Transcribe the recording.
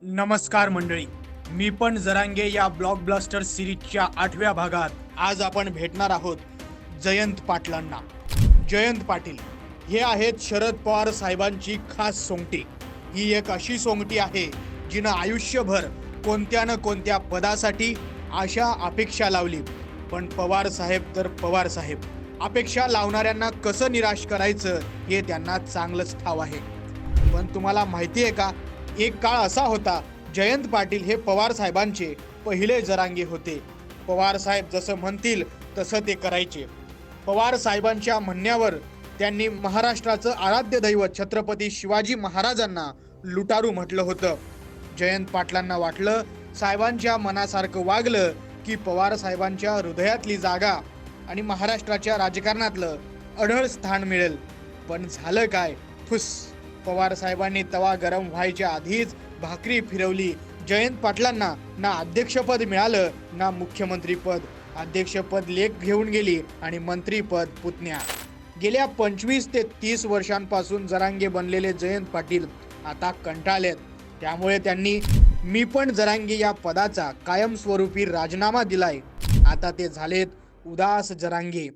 नमस्कार मंडळी, मी पण जरांगे या ब्लॉकबस्टर सिरीजच्या 8व्या भागात आज आपण भेटणार आहोत जयंत पाटलांना। जयंत पाटील हे आहेत शरद पवार साहेबांची खास सोंगटी। ही एक अशी सोंगटी आहे जिनं आयुष्यभर कोणत्या न कोणत्या पदासाठी आशा अपेक्षा लावली, पण पवार साहेब तर पवार साहेब, अपेक्षा लावणाऱ्यांना कसं निराश करायचं हे त्यांना चांगलंच ठाव आहे। पण तुम्हाला माहिती आहे का, एक काळ असा होता जयंत पाटील हे पवार साहेबांचे पहिले जरांगे होते। पवार साहेब जसं म्हणतील तसं ते करायचे। पवार साहेबांच्या म्हणण्यावर त्यांनी महाराष्ट्राचं आराध्य दैवत छत्रपती शिवाजी महाराजांना लुटारू म्हटलं होतं। जयंत पाटलांना वाटलं साहेबांच्या मनासारखं वागलं की पवार साहेबांच्या हृदयातली जागा आणि महाराष्ट्राच्या राजकारणातलं अढळ स्थान मिळेल। पण झालं काय? फुस। पवार साहेबांनी तवा गरम व्हायच्या आधीच भाकरी फिरवली। जयंत पाटलांना ना अध्यक्षपद मिळालं ना मुख्यमंत्रीपद। अध्यक्षपद लेख घेऊन गेली आणि मंत्रीपद पुतण्या। गेल्या 25 ते 30 वर्षांपासून जरांगे बनलेले जयंत पाटील आता कंटाळलेत। त्यामुळे त्यांनी मी पण जरांगे या पदाचा कायमस्वरूपी राजीनामा दिलाय। आता ते झालेत उदास जरांगे।